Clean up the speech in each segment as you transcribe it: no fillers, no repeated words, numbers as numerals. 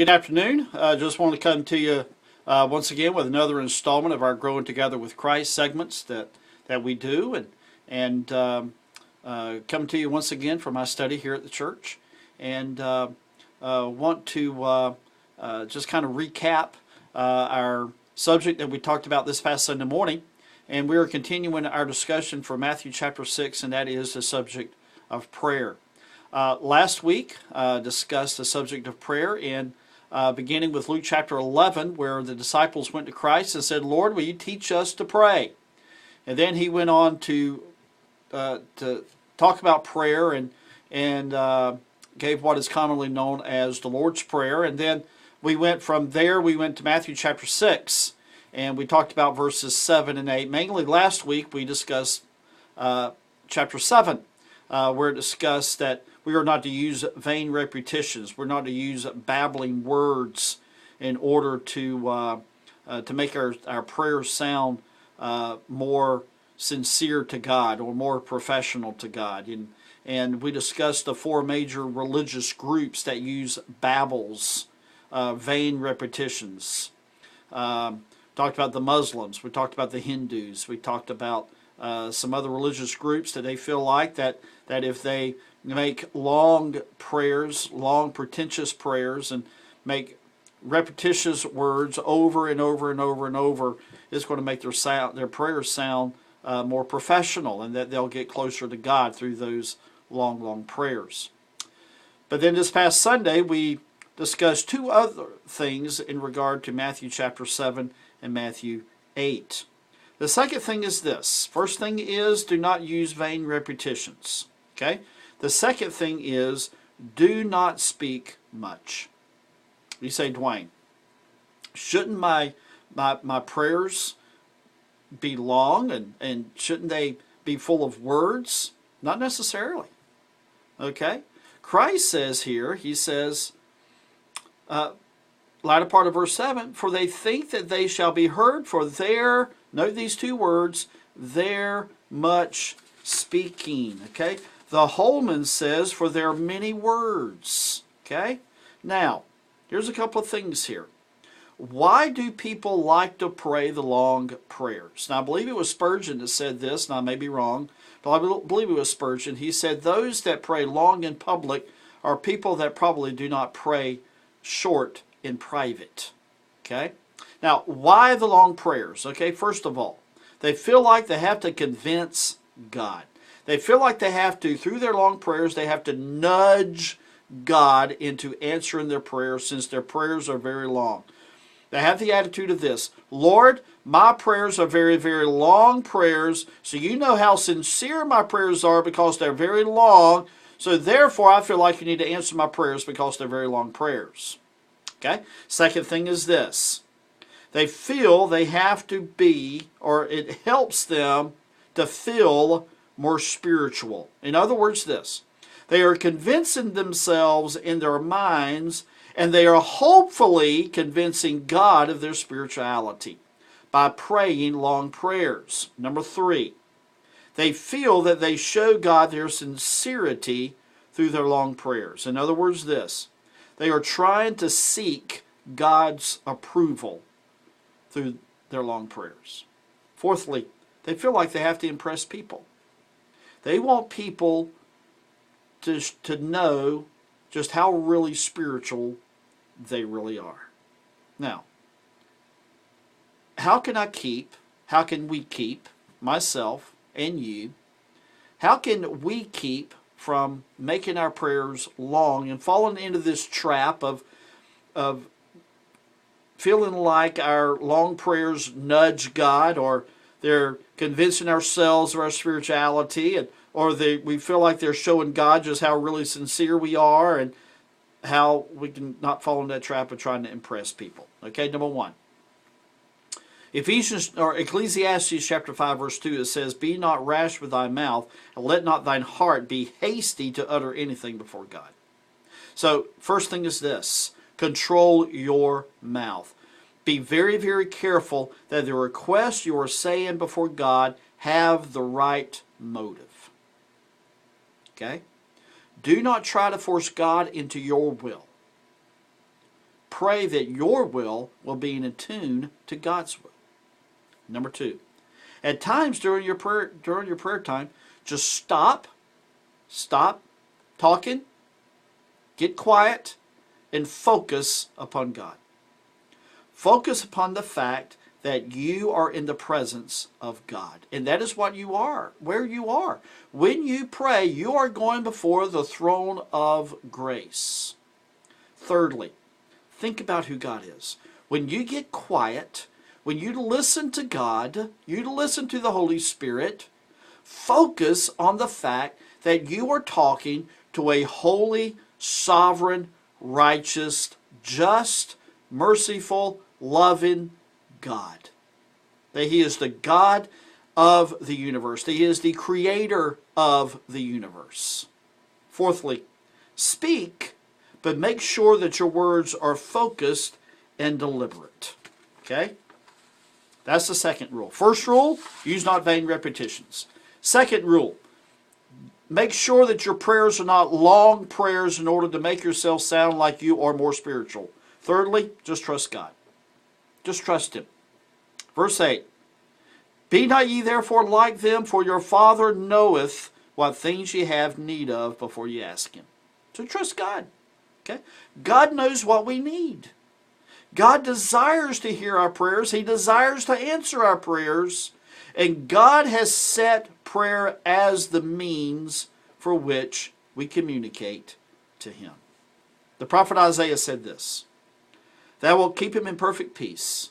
Good afternoon. I just want to come to you once again with another installment of our Growing Together with Christ segments that we do, and come to you once again for my study here at the church, and want to just kind of recap our subject that we talked about this past Sunday morning, and we are continuing our discussion for Matthew chapter 6, and that is the subject of prayer. Last week discussed the subject of prayer in beginning with Luke chapter 11, where the disciples went to Christ and said, "Lord, will you teach us to pray?" And then he went on to talk about prayer and gave what is commonly known as the Lord's Prayer. And then we went from there, we went to Matthew chapter 6, and we talked about verses 7 and 8. Mainly last week we discussed chapter 7, where it discussed that we are not to use vain repetitions. We're not to use babbling words in order to make our prayers sound more sincere to God or more professional to God. And we discussed the four major religious groups that use babbles, vain repetitions. Talked about the Muslims. We talked about the Hindus. We talked about some other religious groups that they feel like that if they make long prayers, long pretentious prayers, and make repetitious words over and over and over and over, it's going to make their prayers sound more professional, and that they'll get closer to God through those long prayers. But then this past Sunday we discussed two other things in regard to Matthew chapter 7 and Matthew 8. The second thing is this. First thing is, do not use vain repetitions. Okay? The second thing is, do not speak much. You say, Dwayne, shouldn't my prayers be long and shouldn't they be full of words? Not necessarily. Okay? Christ says here, he says, latter part of verse 7, for they think that they shall be heard for their, note these two words, their much speaking. Okay? The Holman says, for their many words. Okay? Now, here's a couple of things here. Why do people like to pray the long prayers? Now, I believe it was Spurgeon that said this, and I may be wrong, but I believe it was Spurgeon. He said, those that pray long in public are people that probably do not pray short in private. Okay? Now, why the long prayers? Okay, first of all, they feel like they have to convince God. They feel like they have to, through their long prayers, they have to nudge God into answering their prayers, since their prayers are very long. They have the attitude of this: Lord, my prayers are very, very long prayers, so you know how sincere my prayers are because they're very long, so therefore I feel like you need to answer my prayers because they're very long prayers. Okay? Second thing is this. They feel they have to be, or it helps them to feel more spiritual. In other words, this. They are convincing themselves in their minds, and they are hopefully convincing God of their spirituality by praying long prayers. Number 3, they feel that they show God their sincerity through their long prayers. In other words, this. They are trying to seek God's approval through their long prayers. Fourthly, they feel like they have to impress people. They want people to know just how really spiritual they really are. Now, how can we keep, myself and you, how can we keep from making our prayers long and falling into this trap of feeling like our long prayers nudge God, or they're convincing ourselves of our spirituality, or we feel like they're showing God just how really sincere we are, and how we can not fall into that trap of trying to impress people. Okay, number 1. Ecclesiastes chapter 5 verse 2, it says, be not rash with thy mouth, and let not thine heart be hasty to utter anything before God. So, first thing is this. Control your mouth. Be very, very careful that the requests you are saying before God have the right motive. Okay? Do not try to force God into your will. pray that your will be in tune to God's will. Number 2, at times during your prayer time, just stop talking, get quiet, and focus upon God. Focus upon the fact that you are in the presence of God. And that is what you are, where you are. When you pray, you are going before the throne of grace. Thirdly, think about who God is. When you get quiet, when you listen to God, you listen to the Holy Spirit, focus on the fact that you are talking to a holy, sovereign, righteous, just, merciful, loving God. That He is the God of the universe. That He is the creator of the universe. Fourthly, speak, but make sure that your words are focused and deliberate. Okay? That's the second rule. First rule, use not vain repetitions. Second rule, make sure that your prayers are not long prayers in order to make yourself sound like you are more spiritual. Thirdly, just trust God. Just trust Him. Verse 8, be not ye therefore like them, for your Father knoweth what things ye have need of before ye ask Him. So trust God. Okay? God knows what we need. God desires to hear our prayers. He desires to answer our prayers. And God has set prayer as the means for which we communicate to Him. The prophet Isaiah said this, thou wilt keep him in perfect peace,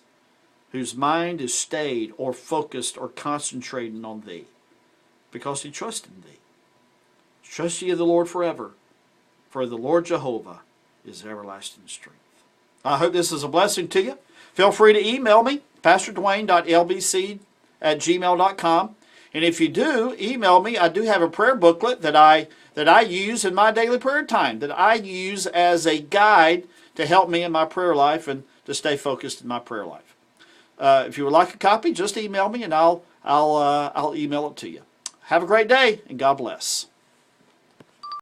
whose mind is stayed or focused or concentrating on thee, because he trusts in thee. Trust ye in the Lord forever, for the Lord Jehovah is everlasting strength. I hope this is a blessing to you. Feel free to email me, pastordwayne.lbc@gmail.com. And if you do, email me. I do have a prayer booklet that I use in my daily prayer time, that I use as a guide to help me in my prayer life and to stay focused in my prayer life. If you would like a copy, just email me and I'll email it to you. Have a great day and God bless.